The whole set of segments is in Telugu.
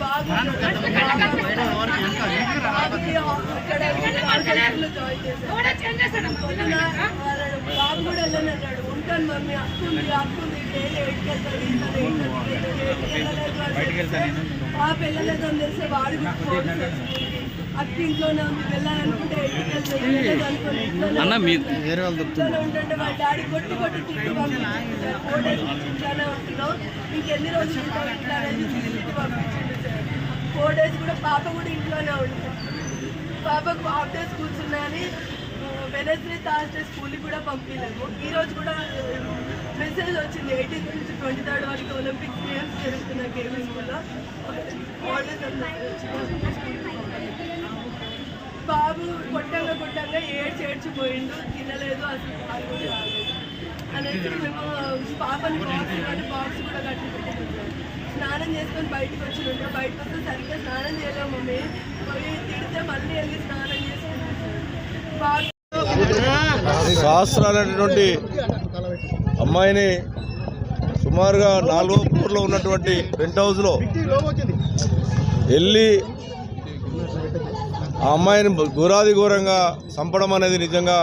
బాబు కూడా వెళ్ళనన్నాడు. ఉంటాను మమ్మీ, అక్కుంది పాప వెళ్ళలేదు అని తెలిస్తే వాడు అక్క ఇంట్లోనే ఉంది. వెళ్ళాలనుకుంటే వెళ్ళలేదు అనుకుని ఉంటుంటే వాళ్ళ డాడీ కొట్టి తిట్టి పంపించారు. 4 days ఇంట్లోనే ఉంటున్నావు, ఇంకెన్ని రోజులు ఉంటావు ఇంట్లో అనేది తిట్టి పంపించింది సార్. 4 days కూడా పాప కూడా ఇంట్లోనే ఉంటుంది. పాపకు హాఫ్ డే స్కూల్స్ ఉన్నాయని వెనస్డే థర్స్డే స్కూల్కి కూడా పంపించలేము. ఈరోజు కూడా మెసేజ్ వచ్చింది 18th నుంచి 23rd వరకు ఒలింపిక్స్ గేమ్స్ జరుగుతున్నాయి కేవీ స్కూల్లో. బాబు కొట్టంగా ఏడ్చిపోయిండు, తినలేదు, అసలు పాల్గొని రాలేదు అనేసి మేము పాపని బాక్స్ కూడా కట్టి పెట్టుకుంటాం. స్నానం చేసుకొని బయటకు వచ్చింటే బయటకు వస్తే సరిగ్గా స్నానం చేయలేము మమ్మీ, పోయి తిడితే మళ్ళీ వెళ్ళి స్నానం చేసుకుంటాం. సహస్రాలైనటువంటి అమ్మాయిని సుమారుగా 4వ ఫ్లోర్లో ఉన్నటువంటి పెంట్ హౌస్లో వెళ్ళి ఆ అమ్మాయిని ఘోరంగా చంపడం అనేది నిజంగా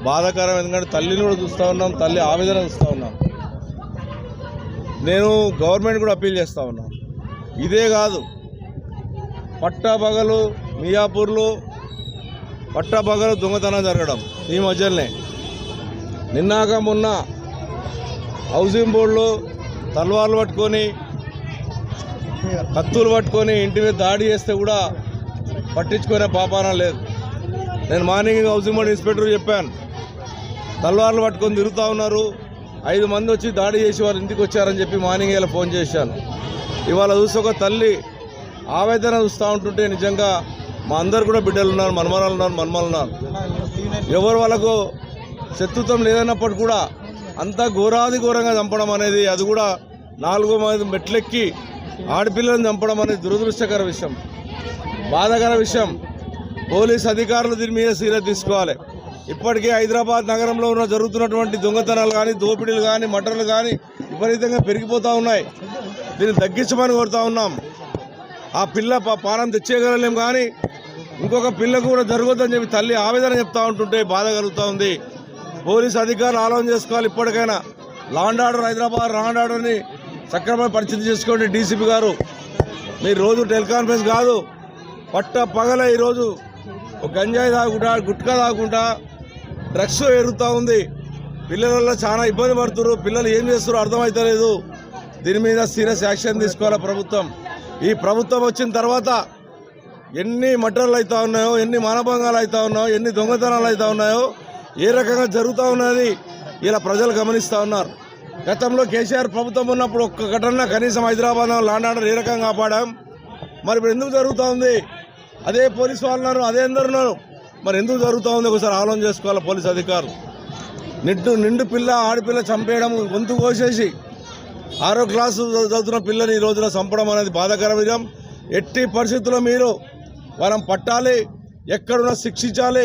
బాధాకరం. ఎందుకంటే తల్లిని కూడా చూస్తూ ఉన్నాం, తల్లి ఆవేదన చూస్తూ ఉన్నాం. నేను గవర్నమెంట్ కూడా అప్పీల్ చేస్తూ ఉన్నాను. ఇదే కాదు, పట్టాపగలు మియాపూర్లో పట్టాపగలు దొంగతనం జరగడం ఈ మధ్యలోనే. నిన్నాక మొన్న హౌసింగ్ బోర్డులో తల్వార్లు పట్టుకొని కత్తులు పట్టుకొని ఇంటి మీద దాడి చేస్తే కూడా పట్టించుకునే పాపాన లేదు. నేను మార్నింగ్ హౌసింగ్ బోర్డు ఇన్స్పెక్టర్ చెప్పాను, తల్వార్లు పట్టుకొని తిరుగుతూ ఉన్నారు, 5 మంది వచ్చి దాడి చేసి వాళ్ళ ఇంటికి వచ్చారని చెప్పి మార్నింగ్ ఇలా ఫోన్ చేశాను. ఇవాళ చూసి ఒక తల్లి ఆవేదన చూస్తూ ఉంటుంటే నిజంగా మా అందరు కూడా బిడ్డలు ఉన్నారు, మనమరాలు ఉన్నారు. ఎవరు వాళ్ళకు శత్రుత్వం లేదన్నప్పటికీ కూడా అంతా ఘోరంగా చంపడం అనేది, అది కూడా 4 మంది మెట్లెక్కి ఆడపిల్లలను చంపడం అనేది దురదృష్టకర విషయం, బాధాకర విషయం. పోలీస్ అధికారులు దీని మీద సీరియస్ తీసుకోవాలి. ఇప్పటికే హైదరాబాద్ నగరంలో జరుగుతున్నటువంటి దొంగతనాలు కానీ, దోపిడీలు కానీ, మటర్లు కానీ విపరీతంగా పెరిగిపోతూ ఉన్నాయి. దీన్ని తగ్గించమని కోరుతూ ఉన్నాం. ఆ పిల్ల ప్రాణం తెచ్చేయగలలేం కానీ ఇంకొక పిల్లకు కూడా జరగొద్దని చెప్పి తల్లి ఆవేదన చెప్తూ ఉంటుంటే బాధ కలుగుతూ ఉంది. పోలీస్ అధికారులు ఆలోచన చేసుకోవాలి. ఇప్పటికైనా law and order, Hyderabad law and ఆర్డర్ని సక్రమంగా పరిస్థితి చేసుకోండి. డీసీపీ గారు, మీరు రోజు టెలికాన్ఫరెన్స్ కాదు, పగల ఈరోజు గంజాయి తాగుకుంటా, గుట్కా తాగుకుంటా డ్రగ్స్ ఎరుగుతూ ఉంది. పిల్లలలో చాలా ఇబ్బంది పడుతున్నారు. పిల్లలు ఏం చేస్తారో అర్థమవుతలేదు. దీని మీద సీరియస్ యాక్షన్ తీసుకోవాలి ప్రభుత్వం. ఈ ప్రభుత్వం వచ్చిన తర్వాత ఎన్ని మర్డర్లు అవుతూ ఉన్నాయో, ఎన్ని మానభంగాలు అవుతూ ఉన్నాయో, ఎన్ని దొంగతనాలు అవుతూ ఉన్నాయో, ఏ రకంగా జరుగుతూ ఉన్నది ఇలా ప్రజలు గమనిస్తూ ఉన్నారు. గతంలో కేసీఆర్ ప్రభుత్వం ఉన్నప్పుడు ఒక్క ఘటన కనీసం హైదరాబాద్లో లా అండ్ ఆర్డర్ ఏ రకంగా కాపాడాం. మరి ఇప్పుడు ఎందుకు జరుగుతూ ఉంది? అదే పోలీసు వాళ్ళు ఉన్నారు, అదే అందరు ఉన్నారు, మరి ఎందుకు జరుగుతూ ఉంది ఒకసారి ఆలోచన చేసుకోవాలి పోలీసు అధికారులు. నిండు పిల్ల ఆడపిల్ల చంపేయడం, గొంతు కోసేసి 6వ క్లాసు చదువుతున్న పిల్లని ఈ రోజున చంపడం అనేది బాధాకర విషయం. ఎట్టి పరిస్థితుల్లో మీరు వాళ్ళని పట్టాలి, ఎక్కడున్నా శిక్షించాలి,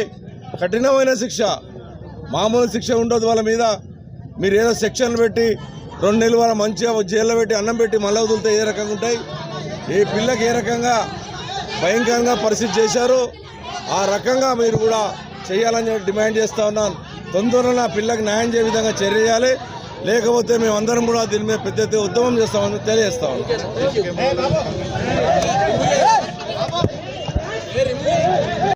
కఠినమైన శిక్ష, మామూలు శిక్ష ఉండదు వాళ్ళ మీద. మీరు ఏదో సెక్షన్లు పెట్టి 2 నెలలు వాళ్ళ మంచిగా జైల్లో పెట్టి అన్నం పెట్టి మళ్ళీ వదిలితే ఏ రకంగా ఉంటాయి? ఈ పిల్లకి ఏ రకంగా భయంకరంగా పరిస్థితి చేశారు, ఆ రకంగా మీరు కూడా చేయాలని డిమాండ్ చేస్తూ ఉన్నాను. తొందరలో ఆ పిల్లకి న్యాయం చేయ విధంగా చర్య చేయాలి, లేకపోతే మేమందరం కూడా దీని మీద పెద్ద ఎత్తున ఉద్యమం చేస్తామని తెలియజేస్తాం.